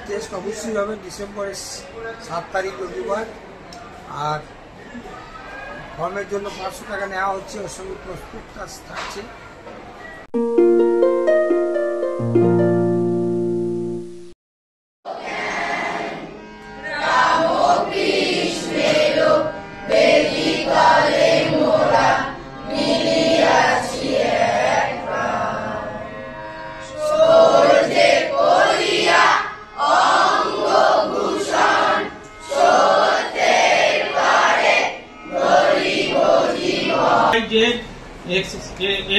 Test অবশ্যই হবে ডিসেম্বরের 7 তারিখ রবিবার। আর ফর্মের জন্য 500 টাকা নেওয়া হচ্ছে, ওর সঙ্গে প্রসপেক্টাস থাকছে।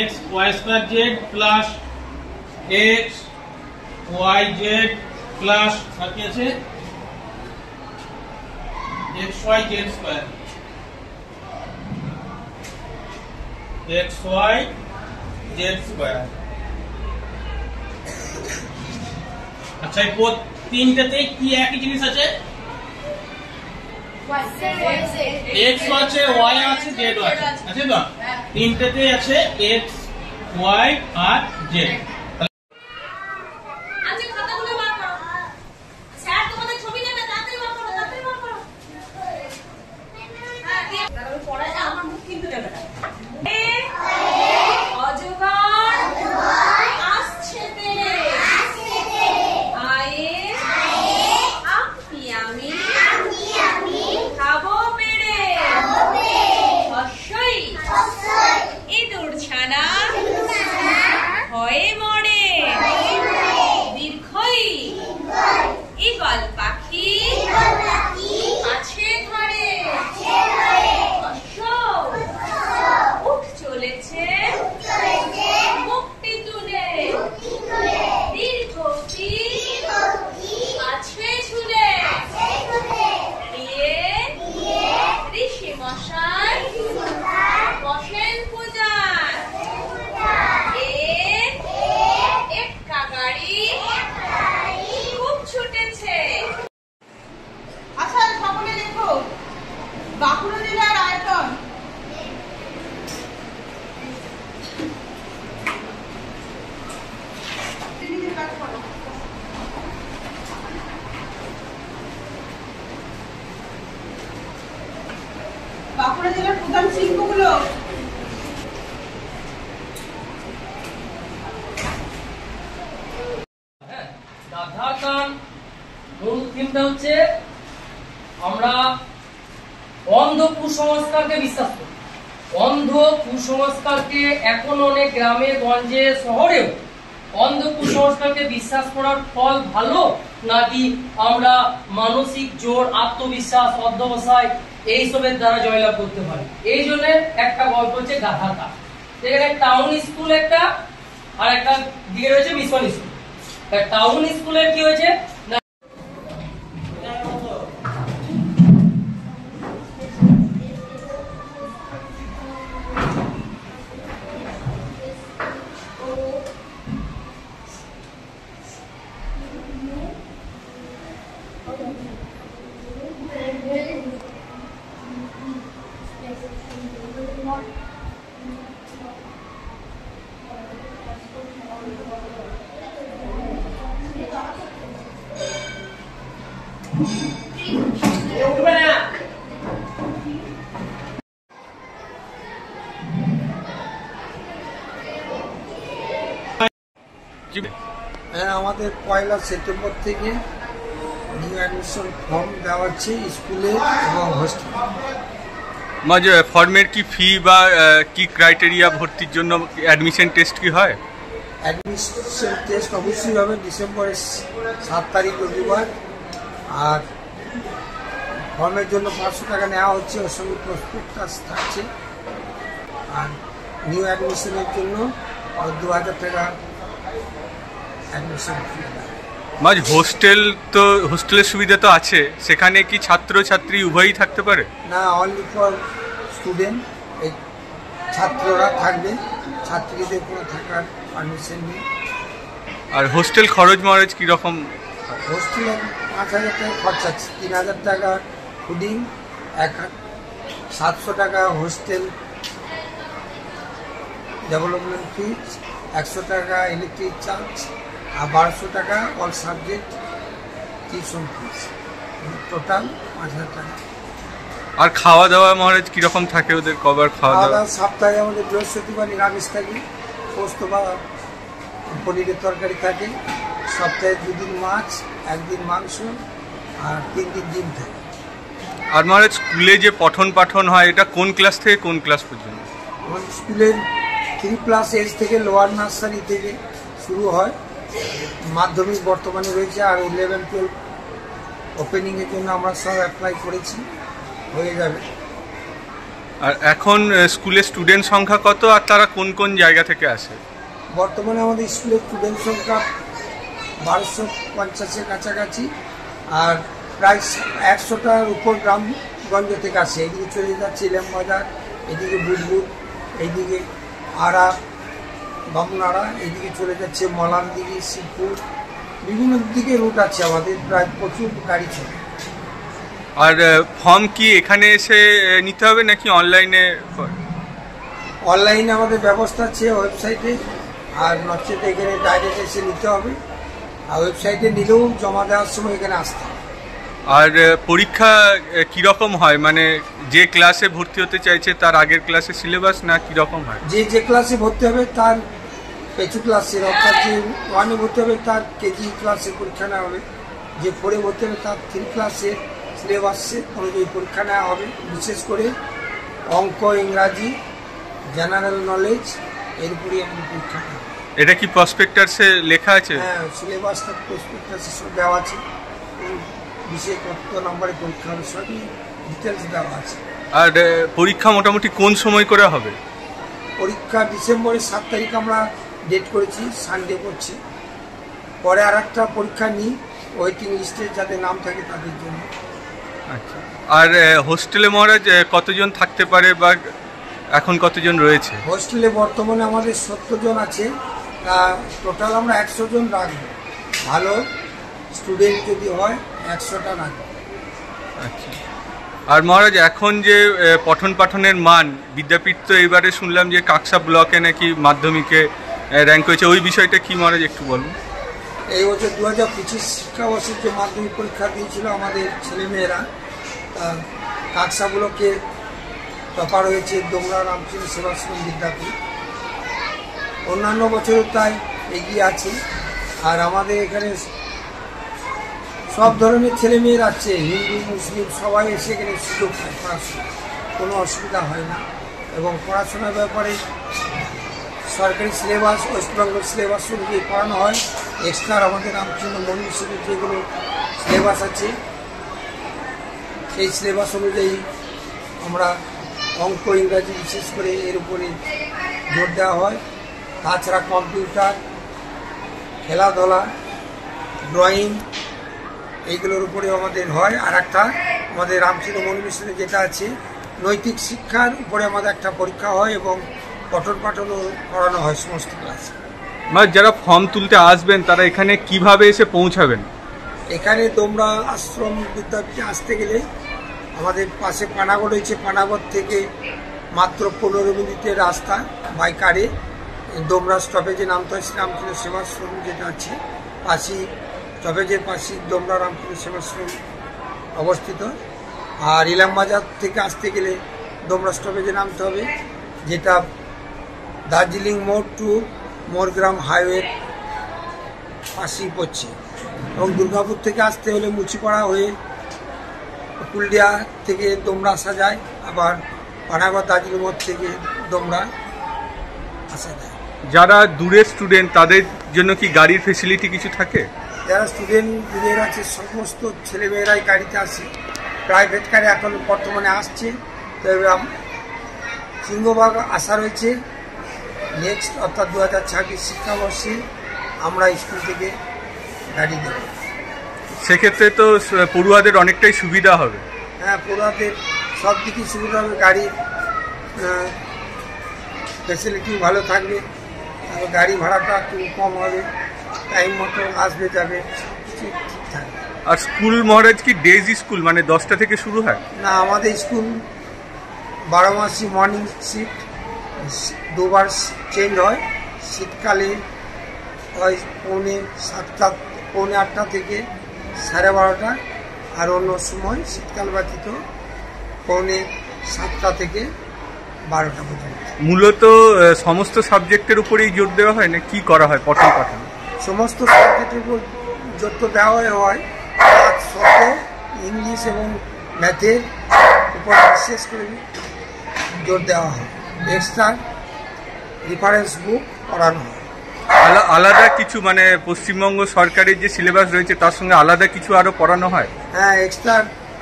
x y square z plus x y z plus কি আছে x y z square x y z square। আচ্ছা এই তিনটাতে কি একই জিনিস আছে? x আছে y আছে z আছে, আছে তো? তিনটাতে আছে x y আর z। আজকে খাতাগুলো বার করো, স্যার তোমাদের ছবি নেবে, তাড়াতাড়ি বার করো, তাড়াতাড়ি বার করো। হ্যাঁ দিয়ে তাহলে পড়া যা, আমার মুখ কিন্তু নেবে না। অজগর আসছে তেরে, আয়ে আমি খাবো পেড়ে, হর্ষই ইঁদুর ছানা হয়ে মরে, দীর্ঘই ঈগল পাখি আছে ঘরে, হর্ষ উঠ চলেছে মুক্তি তুলে, দীর্ঘটি আছে ঝুলে, ঋষি মশাই বসেন পূজায়, একটা গাড়ি খুব ছুটেছে। আচ্ছা সকলে দেখো বাঁকুড়া জেলার আয়তন। বাঁকুড়া জেলার প্রধান শিল্পগুলো গাধা গান মূল থিমটা হচ্ছে আমরা অন্ধ কুসংস্কারকে বিশ্বাস করি। অন্ধ কুসংস্কারকে এখন অনেক গ্রামে গঞ্জে শহরেও অন্ধ কুসংস্কারকে বিশ্বাস করার ফল ভালো নাকি আমরা মানসিক জোর, আত্মবিশ্বাস, অধ্যবসায় এইসবের দ্বারা জয়লাভ করতে পারি। এই জন্য একটা গল্প হচ্ছে গাধা গান। এখানে টাউন স্কুল একটা আর একটা দিকে রয়েছে মিশন স্কুল। টাউন স্কুলের কি হয়েছে না আমাদের 1 সেপ্টেম্বর থেকে নিউ অ্যাডমিশন ফর্ম দেওয়া হচ্ছে স্কুলে এবং হোস্টেলে। ফর্মের কি ফি বা কি ক্রাইটেরিয়া, ভর্তির জন্য অ্যাডমিশন টেস্ট কি হয়? অ্যাডমিশন টেস্ট অবশ্যই হবে ডিসেম্বরের 7 তারিখ রবিবার। আর ফর্মের জন্য 500 টাকা নেওয়া হচ্ছে, ওর সঙ্গে প্রসপেক্টাস থাকছে। আর নিউ অ্যাডমিশনের জন্য 2000 টাকা অ্যাডমিশন ফি। হোস্টেলের সুবিধা তো আছে, সেখানে কি ছাত্র ছাত্রী উভয়ই থাকতে পারে? না, অনলি ফর স্টুডেন্ট। এই ছাত্ররা থাকবে, ছাত্রীদের কোনো থাকার পারমিশন নেই। আর হোস্টেল খরচ মরচ কিরকম? হোস্টেলে 5000 টাকা খরচা, 3000 টাকা ফুডিং, 700 টাকা হোস্টেল ডেভেলপমেন্ট ফি, 100 টাকা ইলেকট্রিক চার্জ, আর 1200 টাকা all subject tuition fees, total 5000 টাকা। আর খাওয়া দাওয়া মহারাজ কিরকম থাকে ওদের কবার খাওয়া দাওয়া? সপ্তাহে আমাদের বৃহস্পতিবার নিরামিষ থাকে, পোস্ত বা পনিরের তরকারি থাকে, সপ্তাহে 2 দিন মাছ, 1 দিন মাংস আর 3 দিন ডিম থাকে। আর মহারাজ স্কুলে যে পঠন পাঠন হয় এটা কোন ক্লাস থেকে কোন ক্লাস পর্যন্ত? আমাদের স্কুলের 3+ এজ থেকে লোয়ার নার্সারি থেকে শুরু হয়, মাধ্যমিক বর্তমানে রয়েছে, আর 11-12 ওপেনিংয়ের জন্য আমরা সব অ্যাপ্লাই করেছি, হয়ে যাবে। আর এখন স্কুলের স্টুডেন্ট সংখ্যা কত আর তারা কোন কোন জায়গা থেকে আসে? বর্তমানে আমাদের স্কুলের স্টুডেন্ট সংখ্যা 1250-এর কাছাকাছি, আর প্রায় 100টার উপর গ্রামগঞ্জ থেকে আসে। এদিকে চলে যাচ্ছে ইলামবাজার, এদিকে বুদবুদ, এইদিকে আড়া, বামনাড়া, এইদিকে চলে যাচ্ছে মলানদিঘি, শিবপুর, বিভিন্ন দিকে রুট আছে আমাদের, প্রায় প্রচুর গাড়ি চলে। আর ফর্ম কি এখানে এসে নিতে হবে নাকি অনলাইনে? অনলাইনে আমাদের ব্যবস্থা আছে ওয়েবসাইটে, আর নচেত এখানে ডাইরেক্ট এসে নিতে হবে, আর ওয়েবসাইটে নিলেও জমা দেওয়ার সময় এখানে আসতে হবে। আর পরীক্ষা কিরকম হয়, মানে যে ক্লাসে ভর্তি হতে চাইছে তার আগের ক্লাসে সিলেবাস না কিরকম হয়? যে ক্লাসে ভর্তি হবে তার পেছু ক্লাসের, অর্থাৎ যে 1-এ ভর্তি হবে তার কেজি ক্লাসের পরীক্ষা নেওয়া হবে, যে 4-এ ভর্তি হবে তার 3 ক্লাসের সিলেবাসের অনুযায়ী পরীক্ষা নেওয়া হবে। বিশেষ করে অঙ্ক, ইংরাজি, জেনারেল নলেজ, এর উপরই আমাদের পরীক্ষা নেওয়া হবে। এটা কি প্রসপেক্টাসে লেখা আছে? হ্যাঁ, সিলেবাসটা প্রসপেক্টাসে সব দেওয়া আছে, বিশেষ কত নম্বরে পরীক্ষা হবে সবই ডিটেলস দেওয়া আছে। আর পরীক্ষা মোটামুটি কোন সময় করে হবে? পরীক্ষা ডিসেম্বরের 7 তারিখ আমরা ডেট করেছি, সানডে করছি। পরে আর একটা পরীক্ষা নিই ওয়েটিং লিস্টে যাদের নাম থাকে তাদের জন্য। আচ্ছা। আর হোস্টেলে মহারাজ কতজন থাকতে পারে বা এখন কতজন রয়েছে? হোস্টেলে বর্তমানে আমাদের 70 জন আছে, টোটাল আমরা 100 জন রাখবো। ভালো স্টুডেন্ট যদি হয় 100টা রাখবো। আচ্ছা। আর মহারাজ এখন যে পঠন পাঠনের মান, বিদ্যাপীঠ তো এবারে শুনলাম যে কাকসা ব্লকে নাকি মাধ্যমিকে র্যাঙ্ক হয়েছে, ওই বিষয়টা কি মহারাজ একটু বলুন। এই বছর 2025 শিক্ষাবর্ষের যে মাধ্যমিক পরীক্ষা দিয়েছিল আমাদের ছেলেমেয়েরা, কাকসা ব্লকে টপার হয়েছে দোমরা রামকৃষ্ণ সেবাশ্রম বিদ্যাপীঠ। অন্যান্য বছরও তাই এগিয়ে আছে। আর আমাদের এখানে সব ধরনের ছেলেমেয়েরা আছে, হিন্দু মুসলিম সবাই এসে এখানে সুযোগ পায় পড়াশোনা, কোনো অসুবিধা হয় না। এবং পড়াশোনার ব্যাপারে সরকারি সিলেবাস, ওয়েস্টবেঙ্গল সিলেবাস অনুযায়ী পড়ানো হয়। এক্সট্রা আমাদের রামকৃষ্ণ মন্দিরের যেগুলো সিলেবাস আছে সেই সিলেবাস অনুযায়ী আমরা অঙ্ক, ইংরাজি বিশেষ করে এর উপরে জোর দেওয়া হয়। তাছাড়া কম্পিউটার, খেলাধুলা, ড্রয়িং, এইগুলোর উপরে আমাদের হয়। আর একটা আমাদের রামকৃষ্ণ মন্দিরে যেটা আছে নৈতিক শিক্ষার উপরে আমাদের একটা পরীক্ষা হয়, এবং পঠন পাঠনও করানো হয় সমস্ত ক্লাসে। মানে যারা ফর্ম তুলতে আসবেন তারা এখানে কিভাবে এসে পৌঁছাবেন? এখানে তোমরা আশ্রম বিদ্যাপীঠে আসতে গেলে আমাদের পাশে পানাগড় রয়েছে, পানাগড় থেকে মাত্র 15 মিনিটের রাস্তা বাই কারে দোমরা স্টপেজে নামতে হয়। শ্রীরামকৃষ্ণ সেবাশ্রম যেটা আছে পাশেই, স্টপেজের পাশেই দোমরা রামকৃষ্ণ সেবাশ্রম অবস্থিত। আর ইলামবাজার থেকে আসতে গেলে দোমরা স্টপেজে নামতে হবে, যেটা দার্জিলিং মোড় টু মোরগ্রাম হাইওয়ের পাশেই পড়ছে। এবং দুর্গাপুর থেকে আসতে হলে মুচিপাড়া হয়ে কুলডিয়া থেকে দোমরা আসা যায়, আবার পানাগড় দার্জিলিং মোড় থেকে দোমরা আসা যায়। যারা দূরের স্টুডেন্ট তাদের জন্য কি গাড়ির ফেসিলিটি কিছু থাকে? যারা স্টুডেন্ট দূরের আছে সমস্ত ছেলেমেয়েরাই গাড়িতে আসে, প্রাইভেট কারে এখন বর্তমানে আসছে। তবে সিংহভাগ আশা রয়েছে নেক্সট অর্থাৎ 2026 শিক্ষাবর্ষে আমরা স্কুল থেকে গাড়ি দেব। সেক্ষেত্রে তো পড়ুয়াদের অনেকটাই সুবিধা হবে। হ্যাঁ, পড়ুয়াদের সব দিকেই সুবিধা হবে, গাড়ির ফেসিলিটিও ভালো থাকবে, গাড়ি ভাড়াটা একটু কম হবে, টাইম মতো আসবে যাবে, ঠিক থাকবে। আর স্কুল মহারাজ কি ডেজ স্কুল, মানে 10টা থেকে শুরু হয়? না, আমাদের স্কুল 12 মাসই মর্নিং শিফট, দুবার চেঞ্জ হয়। শীতকালে হয় পৌনে 7টা, পৌনে 8টা থেকে 12:30, আর অন্য সময় শীতকাল ব্যতীত পৌনে 7টা থেকে 12টা পর্যন্ত। মূলত সমস্ত সাবজেক্টের উপরেই জোর দেওয়া হয় না কি করা হয় পঠন পাঠন? সমস্ত সাবজেক্টের উপর জোর তো দেওয়া হয়, আর শত ইংলিশ এবং ম্যাথের উপর বিশেষ করে জোর দেওয়া হয়। এক্সট্রা রেফারেন্স বুক পড়ানো হয়। আলাদা কিছু মানে পশ্চিমবঙ্গ সরকারের যে সিলেবাস রয়েছে তার সঙ্গে আলাদা কিছু আরো পড়ানো হয়? হ্যাঁ, এক্সট্রা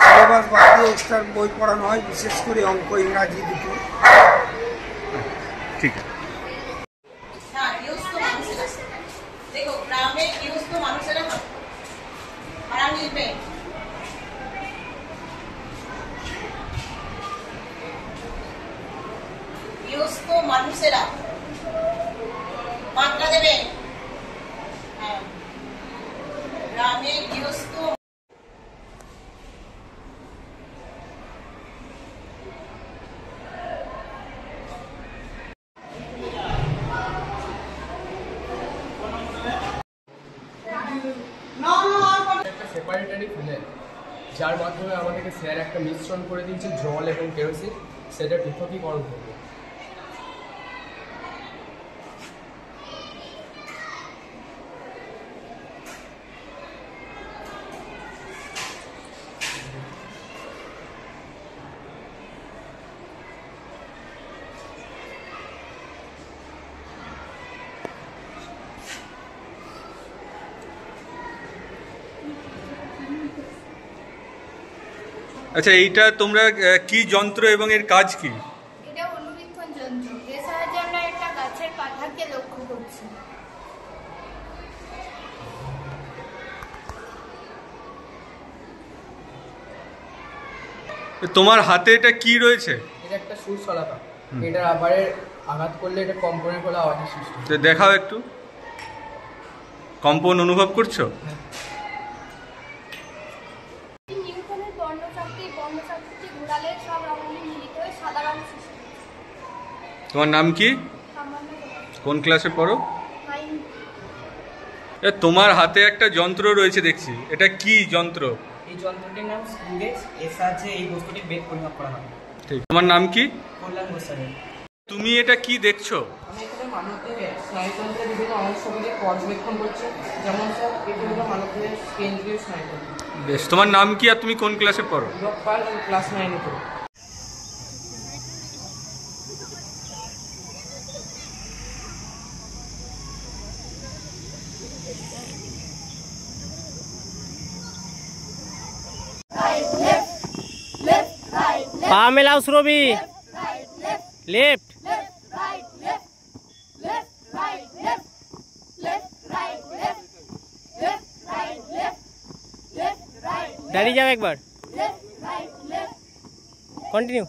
সিলেবাস বাদ দিয়ে এক্সট্রা বই পড়ানো হয়, বিশেষ করে অঙ্ক, ইংরাজি দুটো। ঠিক আছে। হ্যাঁ, গৃহস্থ মানুষেরা, দেখো গ্রামে গৃহস্থ মানুষেরা ভাড়া নিবে। গৃহস্থ মানুষেরা মাত্রা দেবে। হ্যাঁ, গ্রামে গৃহস্থ একটা সেপারেটারি ফুলেল, যার মাধ্যমে আমাদেরকে স্যার একটা মিশ্রণ করে দিয়েছে জল এবং কেরোসিন, সেটা পৃথকীকরণ করবে। আচ্ছা, এইটা তোমরা কি যন্ত্র এবং এর কাজ কি? এটা অনুবীক্ষণ যন্ত্র, এর সাহায্যে আমরা একটা গাছের পাতাকে লক্ষ্য করছি। তোমার হাতে এটা কি রয়েছে? এটা একটা সুর সলাকা, এটা রাবারের আঘাত করলে এটা কম্পনের ফলে আওয়াজের সৃষ্টি হয়। তো দেখাও একটু, কম্পন অনুভব করছো? নিউটনের বর্ণশক্তি ঘোরালে সব রঙগুলি মিলিত হয়ে সাদা রঙ সৃষ্টি হয়। তোমার নাম কি? সামান্য কোন ক্লাসে পড়ো? নাইন। তোমার হাতে একটা যন্ত্র রয়েছে দেখছি, এটা কি যন্ত্র? এই যন্ত্রটির নাম স্ক্রু গেজ, এর সাহায্যে এই বস্তুটি বেগ পরিমাপ করা হয়। ঠিক, তোমার নাম কি? কল্যাণ গোস্বামী। তুমি এটা কি দেখছো? আমি এখানে মানবদেহের স্নায়ুতন্ত্রের বিভিন্ন অংশগুলি পর্যবেক্ষণ করছি, যেমন স্যার এটি হলো মানবদেহের কেন্দ্রীয় স্নায়ুতন্ত্র। বেশ, তোমার নাম কি আর তুমি কোন ক্লাসে পড়ো? পাল ক্লাস 9-এ পড়ি। পা মেলাও সুরভি, লেফট, দাঁড়িয়ে যাও একবার, কন্টিনিউ।